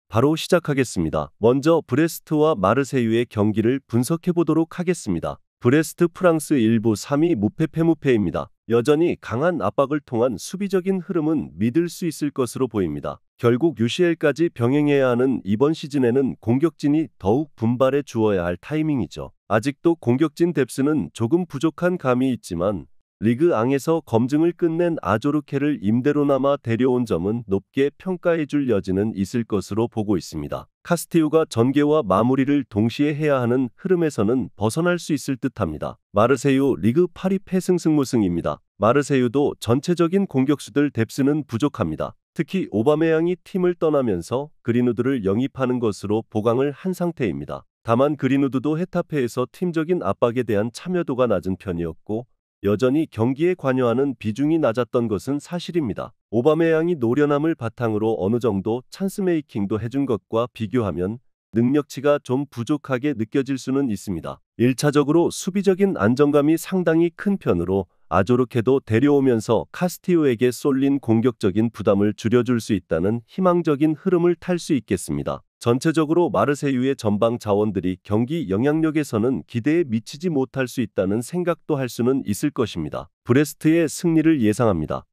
바로 시작하겠습니다. 먼저 브레스트와 마르세유의 경기를 분석해 보도록 하겠습니다. 브레스트 프랑스 1부 3위 무패 패무패입니다. 여전히 강한 압박을 통한 수비적인 흐름은 믿을 수 있을 것으로 보입니다. 결국 UCL까지 병행해야 하는 이번 시즌에는 공격진이 더욱 분발해 주어야 할 타이밍이죠. 아직도 공격진 뎁스는 조금 부족한 감이 있지만 리그 앙에서 검증을 끝낸 아조르케를 임대로나마 데려온 점은 높게 평가해줄 여지는 있을 것으로 보고 있습니다. 카스티우가 전개와 마무리를 동시에 해야 하는 흐름에서는 벗어날 수 있을 듯합니다. 마르세유 리그 8위 패승승무승입니다. 마르세유도 전체적인 공격수들 뎁스는 부족합니다. 특히 오바메양이 팀을 떠나면서 그린우드를 영입하는 것으로 보강을 한 상태입니다. 다만 그린우드도 헤타페에서 팀적인 압박에 대한 참여도가 낮은 편이었고 여전히 경기에 관여하는 비중이 낮았던 것은 사실입니다. 오바메양이 노련함을 바탕으로 어느 정도 찬스 메이킹도 해준 것과 비교하면 능력치가 좀 부족하게 느껴질 수는 있습니다. 1차적으로 수비적인 안정감이 상당히 큰 편으로 아조르케도 데려오면서 카스티오에게 쏠린 공격적인 부담을 줄여줄 수 있다는 희망적인 흐름을 탈 수 있겠습니다. 전체적으로 마르세유의 전방 자원들이 경기 영향력에서는 기대에 미치지 못할 수 있다는 생각도 할 수는 있을 것입니다. 브레스트의 승리를 예상합니다.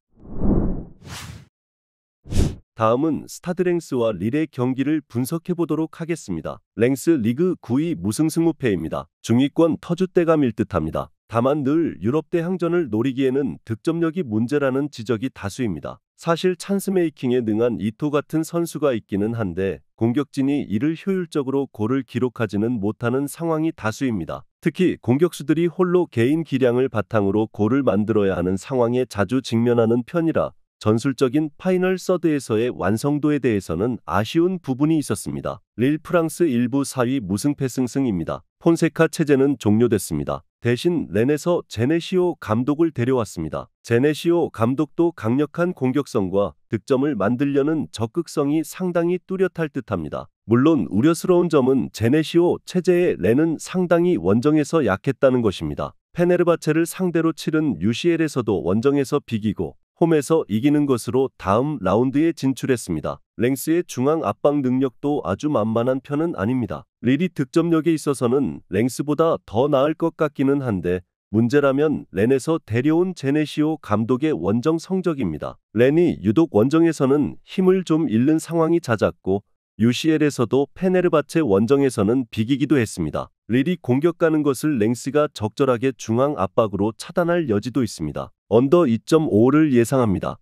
다음은 스타드 랭스와 릴의 경기를 분석해 보도록 하겠습니다. 랭스 리그 9위 무승승무패입니다. 중위권 터줏대감일 듯합니다. 다만 늘 유럽 대항전을 노리기에는 득점력이 문제라는 지적이 다수입니다. 사실 찬스 메이킹에 능한 이토 같은 선수가 있기는 한데 공격진이 이를 효율적으로 골을 기록하지는 못하는 상황이 다수입니다. 특히 공격수들이 홀로 개인 기량을 바탕으로 골을 만들어야 하는 상황에 자주 직면하는 편이라 전술적인 파이널 서드에서의 완성도에 대해서는 아쉬운 부분이 있었습니다. 릴 프랑스 1부 4위 무승패승승입니다. 폰세카 체제는 종료됐습니다. 대신 렌에서 제네시오 감독을 데려왔습니다. 제네시오 감독도 강력한 공격성과 득점을 만들려는 적극성이 상당히 뚜렷할 듯합니다. 물론 우려스러운 점은 제네시오 체제의 렌은 상당히 원정에서 약했다는 것입니다. 페네르바체를 상대로 치른 UCL에서도 원정에서 비기고 홈에서 이기는 것으로 다음 라운드에 진출했습니다. 랭스의 중앙 압박 능력도 아주 만만한 편은 아닙니다. 릴이 득점력에 있어서는 랭스보다 더 나을 것 같기는 한데 문제라면 렌에서 데려온 제네시오 감독의 원정 성적입니다. 렌이 유독 원정에서는 힘을 좀 잃는 상황이 잦았고 UCL에서도 페네르바체 원정에서는 비기기도 했습니다. 릴이 공격 가는 것을 랭스가 적절하게 중앙 압박으로 차단할 여지도 있습니다. 언더 2.5를 예상합니다.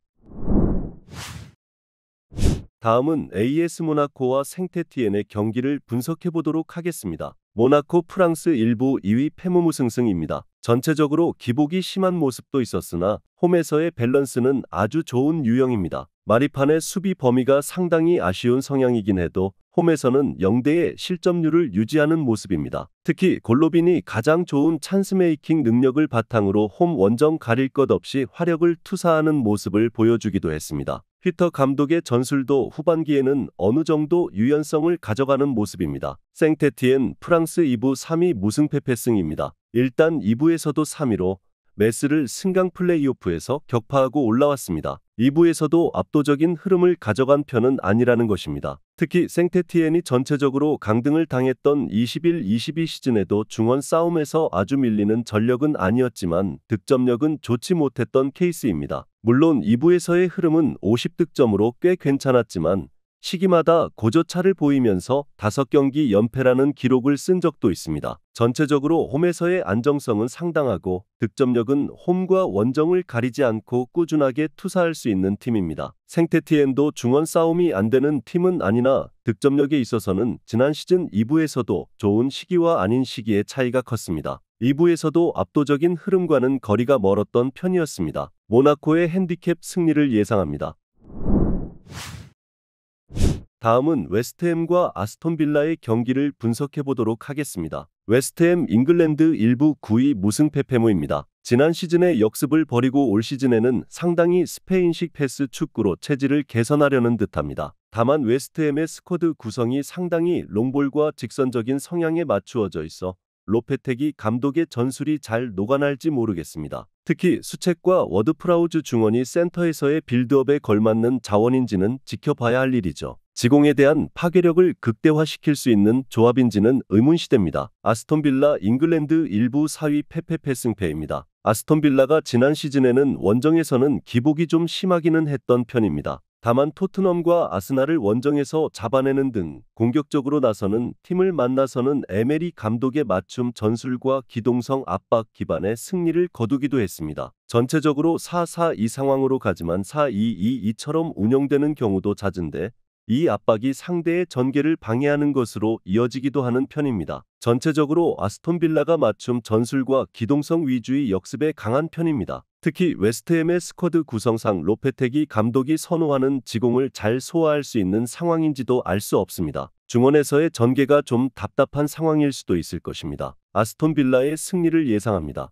다음은 AS 모나코와 생테티엔의 경기를 분석해 보도록 하겠습니다. 모나코 프랑스 1부 2위 패무무승승입니다. 전체적으로 기복이 심한 모습도 있었으나 홈에서의 밸런스는 아주 좋은 유형입니다. 마리판의 수비 범위가 상당히 아쉬운 성향이긴 해도 홈에서는 0대의 실점률을 유지하는 모습입니다. 특히 골로빈이 가장 좋은 찬스 메이킹 능력을 바탕으로 홈 원정 가릴 것 없이 화력을 투사하는 모습을 보여주기도 했습니다. 휘터 감독의 전술도 후반기에는 어느 정도 유연성을 가져가는 모습입니다. 생테티엔 프랑스 2부 3위 무승패패승입니다. 일단 2부에서도 3위로 메스를 승강 플레이오프에서 격파하고 올라왔습니다. 2부에서도 압도적인 흐름을 가져간 편은 아니라는 것입니다. 특히 생테티엔이 전체적으로 강등을 당했던 21-22 시즌에도 중원 싸움에서 아주 밀리는 전력은 아니었지만 득점력은 좋지 못했던 케이스입니다. 물론 2부에서의 흐름은 50득점으로 꽤 괜찮았지만 시기마다 고저차를 보이면서 5경기 연패라는 기록을 쓴 적도 있습니다. 전체적으로 홈에서의 안정성은 상당하고 득점력은 홈과 원정을 가리지 않고 꾸준하게 투사할 수 있는 팀입니다. 생테티엔도 중원 싸움이 안 되는 팀은 아니나 득점력에 있어서는 지난 시즌 2부에서도 좋은 시기와 아닌 시기의 차이가 컸습니다. 2부에서도 압도적인 흐름과는 거리가 멀었던 편이었습니다. 모나코의 핸디캡 승리를 예상합니다. 다음은 웨스트햄과 아스톤 빌라의 경기를 분석해 보도록 하겠습니다. 웨스트햄 잉글랜드 1부 9위 무승패패무입니다. 지난 시즌의 역습을 버리고 올 시즌에는 상당히 스페인식 패스 축구로 체질을 개선하려는 듯합니다. 다만 웨스트햄의 스쿼드 구성이 상당히 롱볼과 직선적인 성향에 맞추어져 있어 로페테기 감독의 전술이 잘 녹아날지 모르겠습니다. 특히 수책과 워드프라우즈 중원이 센터에서의 빌드업에 걸맞는 자원인지는 지켜봐야 할 일이죠. 지공에 대한 파괴력을 극대화시킬 수 있는 조합인지는 의문시됩니다. 아스톤빌라 잉글랜드 1부 4위 패패패 승패입니다. 아스톤빌라가 지난 시즌에는 원정에서는 기복이 좀 심하기는 했던 편입니다. 다만 토트넘과 아스날을 원정에서 잡아내는 등 공격적으로 나서는 팀을 만나서는 에메리 감독의 맞춤 전술과 기동성 압박 기반의 승리를 거두기도 했습니다. 전체적으로 4-4-2 상황으로 가지만 4-2-2-2처럼 운영되는 경우도 잦은데 이 압박이 상대의 전개를 방해하는 것으로 이어지기도 하는 편입니다. 전체적으로 아스톤빌라가 맞춤 전술과 기동성 위주의 역습에 강한 편입니다. 특히 웨스트햄의 스쿼드 구성상 로페테기 감독이 선호하는 지공을 잘 소화할 수 있는 상황인지도 알 수 없습니다. 중원에서의 전개가 좀 답답한 상황일 수도 있을 것입니다. 아스톤빌라의 승리를 예상합니다.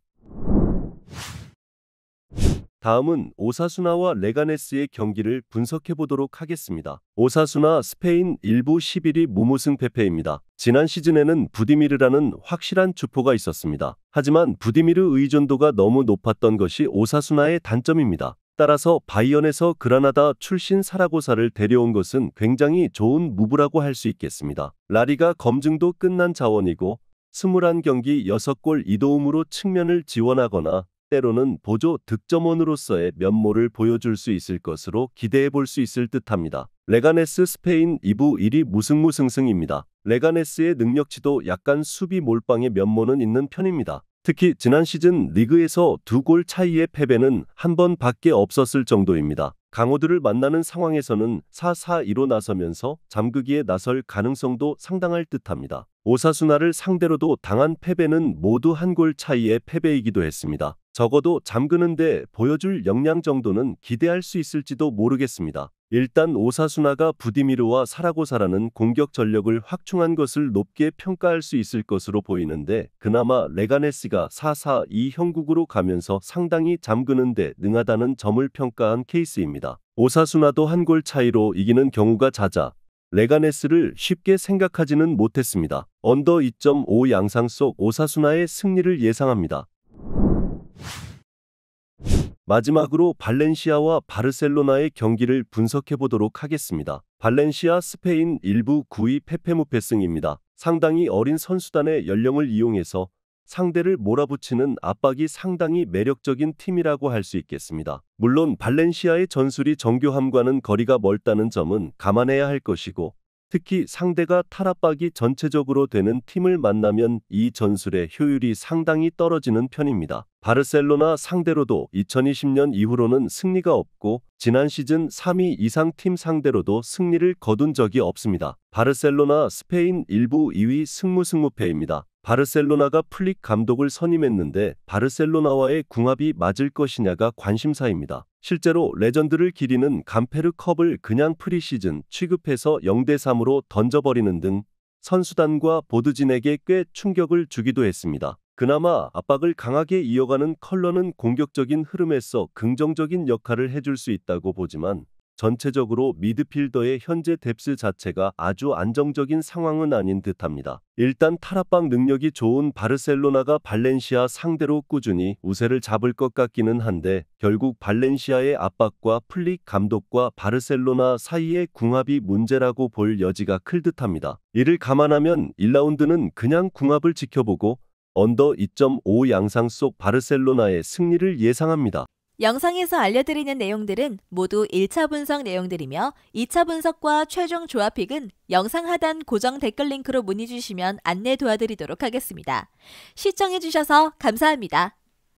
다음은 오사수나와 레가네스의 경기를 분석해보도록 하겠습니다. 오사수나 스페인 1부 11위 무무승 패패입니다. 지난 시즌에는 부디미르라는 확실한 주포가 있었습니다. 하지만 부디미르 의존도가 너무 높았던 것이 오사수나의 단점입니다. 따라서 바이언에서 그라나다 출신 사라고사를 데려온 것은 굉장히 좋은 무브라고 할 수 있겠습니다. 라리가 검증도 끝난 자원이고 21경기 6골 2도움으로 측면을 지원하거나 때로는 보조 득점원으로서의 면모를 보여줄 수 있을 것으로 기대해 볼 수 있을 듯합니다. 레가네스 스페인 2부 1위 무승무승승입니다. 레가네스의 능력치도 약간 수비 몰빵의 면모는 있는 편입니다. 특히 지난 시즌 리그에서 2골 차이의 패배는 한 번밖에 없었을 정도입니다. 강호들을 만나는 상황에서는 4-4-2로 나서면서 잠그기에 나설 가능성도 상당할 듯합니다. 오사수나를 상대로도 당한 패배는 모두 한 골 차이의 패배이기도 했습니다. 적어도 잠그는데 보여줄 역량 정도는 기대할 수 있을지도 모르겠습니다. 일단 오사수나가 부디미르와 사라고사라는 공격 전력을 확충한 것을 높게 평가할 수 있을 것으로 보이는데 그나마 레가네스가 4-4-2 형국으로 가면서 상당히 잠그는데 능하다는 점을 평가한 케이스입니다. 오사수나도 한 골 차이로 이기는 경우가 잦아 레가네스를 쉽게 생각하지는 못했습니다. 언더 2.5 양상 속 오사수나의 승리를 예상합니다. 마지막으로 발렌시아와 바르셀로나의 경기를 분석해보도록 하겠습니다. 발렌시아 스페인 1부 9위 패패무패승입니다. 상당히 어린 선수단의 연령을 이용해서 상대를 몰아붙이는 압박이 상당히 매력적인 팀이라고 할 수 있겠습니다. 물론 발렌시아의 전술이 정교함과는 거리가 멀다는 점은 감안해야 할 것이고 특히 상대가 탈압박이 전체적으로 되는 팀을 만나면 이 전술의 효율이 상당히 떨어지는 편입니다. 바르셀로나 상대로도 2020년 이후로는 승리가 없고 지난 시즌 3위 이상 팀 상대로도 승리를 거둔 적이 없습니다. 바르셀로나 스페인 1부 2위 승무승무패입니다. 바르셀로나가 플릭 감독을 선임했는데 바르셀로나와의 궁합이 맞을 것이냐가 관심사입니다. 실제로 레전드를 기리는 감페르컵을 그냥 프리시즌 취급해서 0-3으로 던져버리는 등 선수단과 보드진에게 꽤 충격을 주기도 했습니다. 그나마 압박을 강하게 이어가는 컬러는 공격적인 흐름에서 긍정적인 역할을 해줄 수 있다고 보지만 전체적으로 미드필더의 현재 뎁스 자체가 아주 안정적인 상황은 아닌 듯합니다. 일단 탈압박 능력이 좋은 바르셀로나가 발렌시아 상대로 꾸준히 우세를 잡을 것 같기는 한데 결국 발렌시아의 압박과 플릭 감독과 바르셀로나 사이의 궁합이 문제라고 볼 여지가 클 듯합니다. 이를 감안하면 1라운드는 그냥 궁합을 지켜보고 언더 2.5 양상 속 바르셀로나의 승리를 예상합니다. 영상에서 알려드리는 내용들은 모두 1차 분석 내용들이며 2차 분석과 최종 조합픽은 영상 하단 고정 댓글 링크로 문의 주시면 안내 도와드리도록 하겠습니다. 시청해주셔서 감사합니다.